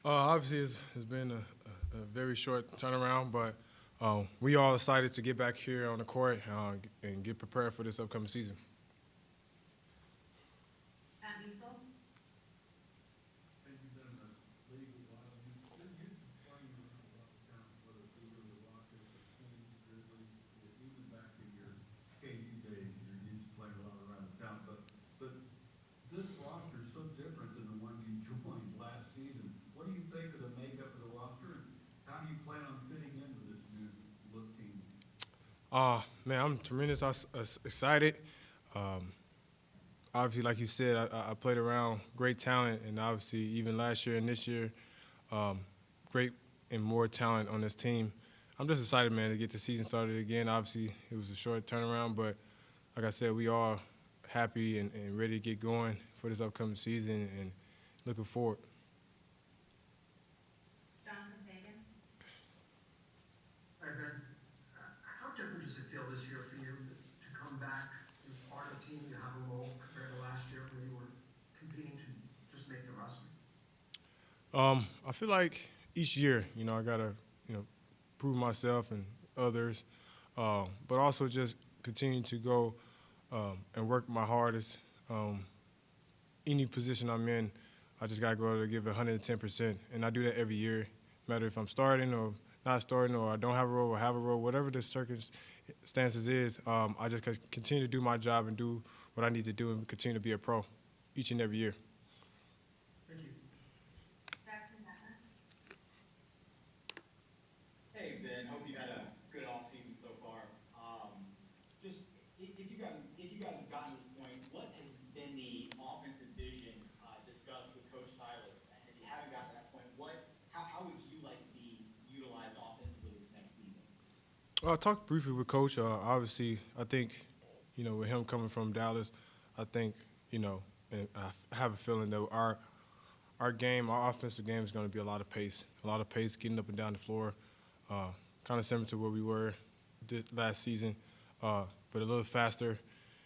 Obviously, it's been a very short turnaround, but we all excited to get back here on the court and get prepared for this upcoming season. Think you've been in the league a while. You've been playing around a lot of talent, whether it be here with the Rockets or Kings, Grizzlies, even back in your KD days. You're used to playing a lot around the town. But this roster is so different than the one you joined last season. What do you think of the makeup of the roster, and how do you plan on fitting in with this new look team? Man, I'm tremendously excited. Um, Obviously, like you said, I played around great talent, and obviously even last year and this year, um, great and more talent on this team. I'm just excited, man, to get the season started again. Obviously, it was a short turnaround, but like I said, we are happy and ready to get going for this upcoming season and looking forward. Hi, Ben. How different does it feel this year for you to come back and part of the team, to have a role compared to last year where you were competing to just make the roster? I feel like each year, I gotta, prove myself and others, but also just continue to go and work my hardest. Any position I'm in, I just gotta go to give it 110%, and I do that every year, no matter if I'm starting or not starting, or I don't have a role or have a role, whatever the circumstances is. I just continue to do my job and do what I need to do and continue to be a pro each and every year. Thank you. Hey Ben, hope you had a good off season so far. Just if you guys have gotten to this point, what has been the offensive vision discussed with Coach Silas? And if you haven't got to that point, how would you like to be utilized offensively this next season? I talked briefly with Coach. Obviously, I think, with him coming from Dallas, I think, and I have a feeling that our game, our offensive game is going to be a lot of pace, getting up and down the floor, kind of similar to where we were last season, but a little faster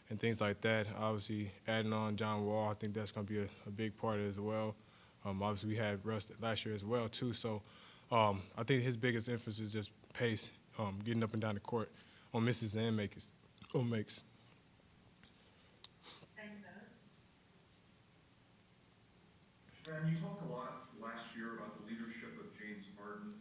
and things like that. Obviously, adding on John Wall, I think that's going to be a big part of it as well. Obviously, we had Russ last year as well, too. So I think his biggest emphasis is just pace, getting up and down the court on misses and makes. Ben, you talked a lot last year about the leadership of James Harden.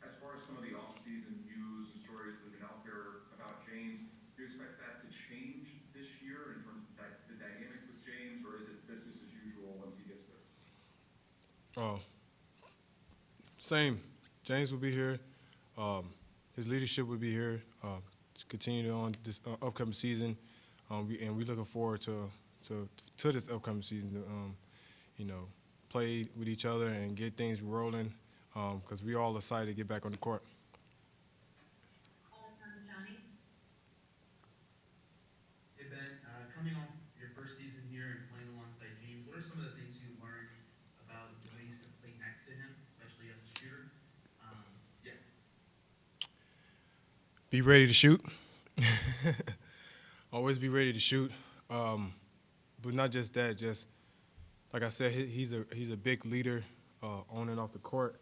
As far as some of the off-season news and stories that have been out there about James, do you expect that to change this year in terms of the dynamic with James, or is it business as usual once he gets there? Uh, Same. James will be here. His leadership will be here to continue on this upcoming season, and we're looking forward to this upcoming season. Play with each other and get things rolling because we all excited to get back on the court. Hey Ben, coming off your first season here and playing alongside James, what are some of the things you learned about the ways to play next to him, especially as a shooter? Yeah. Be ready to shoot. Always be ready to shoot. But not just that, just like I said, he's a big leader on and off the court,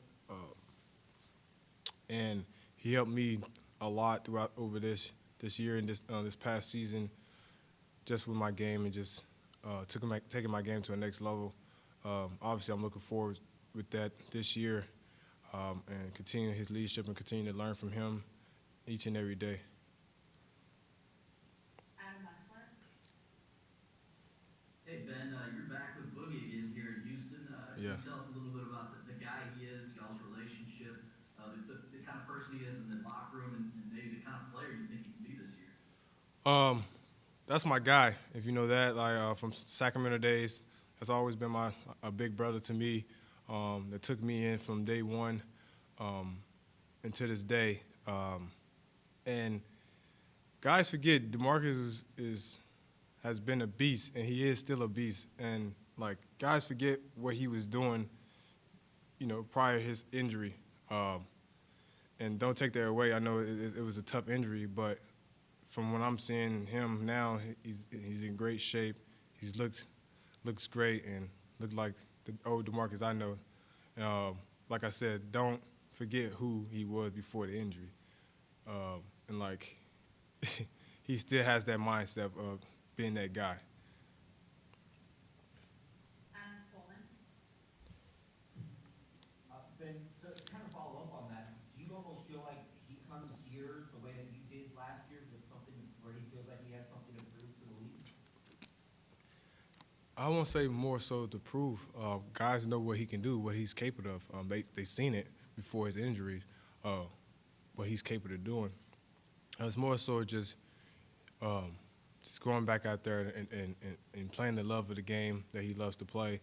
and he helped me a lot throughout over this year and this past season, just with my game and just taking my game to the next level. Obviously, I'm looking forward with that this year and continuing his leadership and continuing to learn from him each and every day. Hey Ben, you're back with Boogie again here in Houston. Can Yeah. you tell us a little bit about the guy he is, y'all's relationship, the kind of person he is in the locker room, and maybe the kind of player you think he can be this year? That's my guy. If you know that, like from Sacramento days, that's always been a big brother to me. That took me in from day one, and to this day. And guys forget Demarcus has been a beast, and he is still a beast. And like guys forget what he was doing, prior to his injury. And don't take that away. I know it was a tough injury, but from what I'm seeing him now, he's in great shape. Looks great and looked like the old Demarcus I know. like I said, don't forget who he was before the injury. And like, he still has that mindset of being that guy. Ben, to kind of follow up on that, do you almost feel like he comes here the way that you did last year with something where he feels like he has something to prove to the league? I won't say more so to prove. Guys know what he can do, what he's capable of. They seen it before his injuries, what he's capable of doing. It's more so just going back out there and playing the love of the game that he loves to play,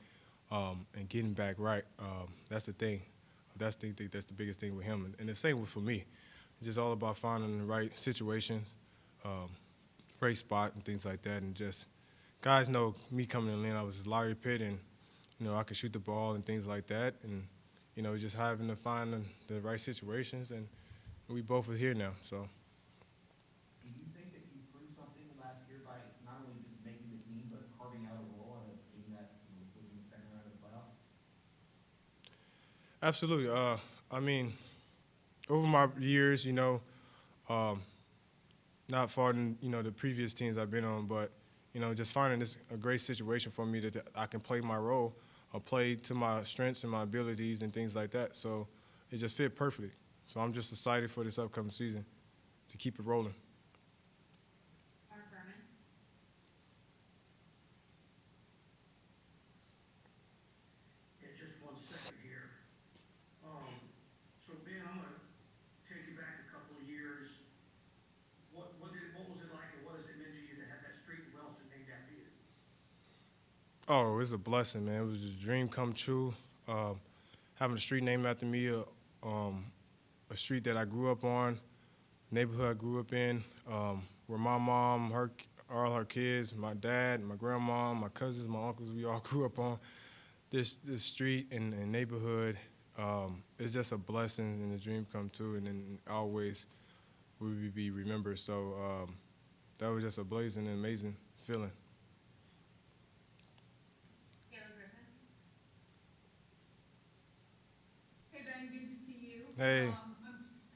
and getting back right. That's the thing. That's the biggest thing with him. And the same for me. It's just all about finding the right situations, right spot and things like that. And just guys know me coming in, I was 𝗖𝗢𝗡𝗘𝗖𝗧, and I could shoot the ball and things like that. And just having to find the right situations. And we both are here now. So. Do you think that you proved something last year by not only just making the team, but carving out a role on a team that was in the second round of the playoffs? Absolutely. I mean, over my years, not far than the previous teams I've been on, but just finding this a great situation for me that I can play my role, or play to my strengths and my abilities and things like that. So it just fit perfectly. So I'm just excited for this upcoming season to keep it rolling. Yeah, just 1 second here. So Ben, I'm gonna take you back a couple of years. What was it like, and what has it meant to you to have that street in Wellston named after you? Oh, it was a blessing, man. It was a dream come true. Having a street named after me, a street that I grew up on, neighborhood I grew up in, where my mom, all her kids, my dad, my grandma, my cousins, my uncles, we all grew up on this street and neighborhood. It's just a blessing and a dream come true, and then always will be remembered. So that was just a blazing and amazing feeling. Hey Ben, good to see you. Hey.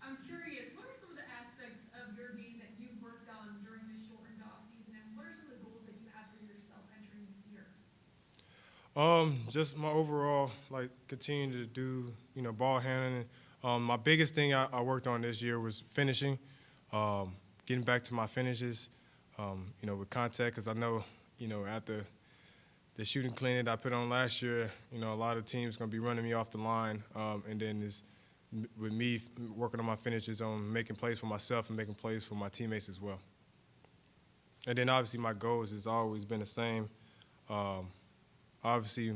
I'm curious, what are some of the aspects of your game that you've worked on during this shortened off season, and what are some of the goals that you have for yourself entering this year? Just my overall, continue to do, ball handling. My biggest thing I worked on this year was finishing, getting back to my finishes, with contact, because I know, after the shooting clinic I put on last year, a lot of teams going to be running me off the line, and then with me working on my finishes on making plays for myself and making plays for my teammates as well. And then obviously my goals has always been the same. Obviously,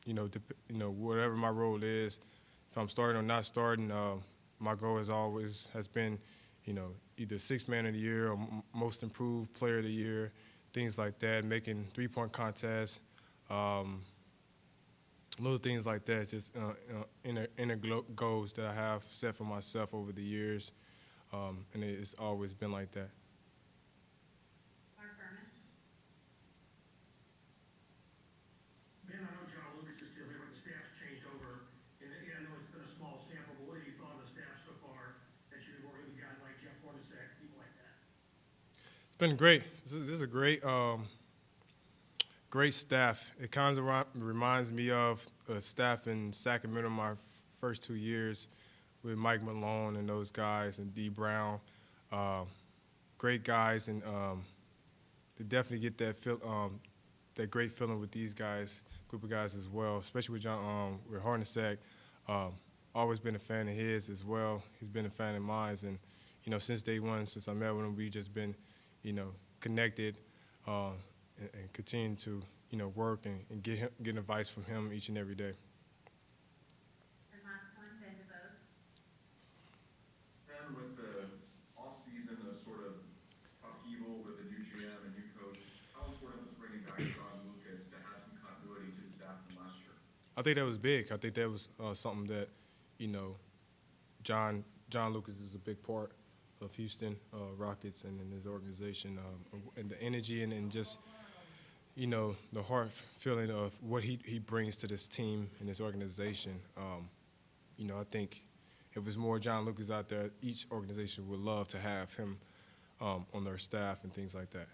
whatever my role is, if I'm starting or not starting, my goal has been, either sixth man of the year or most improved player of the year, things like that, making three-point contests, little things like that, just inner goals that I have set for myself over the years, and it's always been like that. Ben, I know John Lucas is still here, but the staff's changed over. And I know it's been a small sample, but what have you thought of the staff so far that you've been working with guys like 𝗪𝗪𝗧𝗛𝗧, people like that? It's been great. This is a great staff. It kind of reminds me of staff in Sacramento my first 2 years with McLemore and those guys and D. Brown. Great guys, and to definitely get that great feeling with these guys, group of guys as well, especially with with 𝗪𝗪𝗧𝗛𝗪. Always been a fan of his as well. He's been a fan of mine, and since day one, since I met with him, we've just been connected, and continue to work and get advice from him each and every day. And last one, Ben DeVos. And with the off-season of sort of upheaval with a new GM and new coach, how important was bringing back John Lucas to have some continuity to the staff from last year? I think that was big. I think that was something that, John Lucas is a big part of Houston Rockets and in his organization, and the energy and just, the heart feeling of what he brings to this team and this organization. you know, I think if there's more John Lucas out there, each organization would love to have him on their staff and things like that.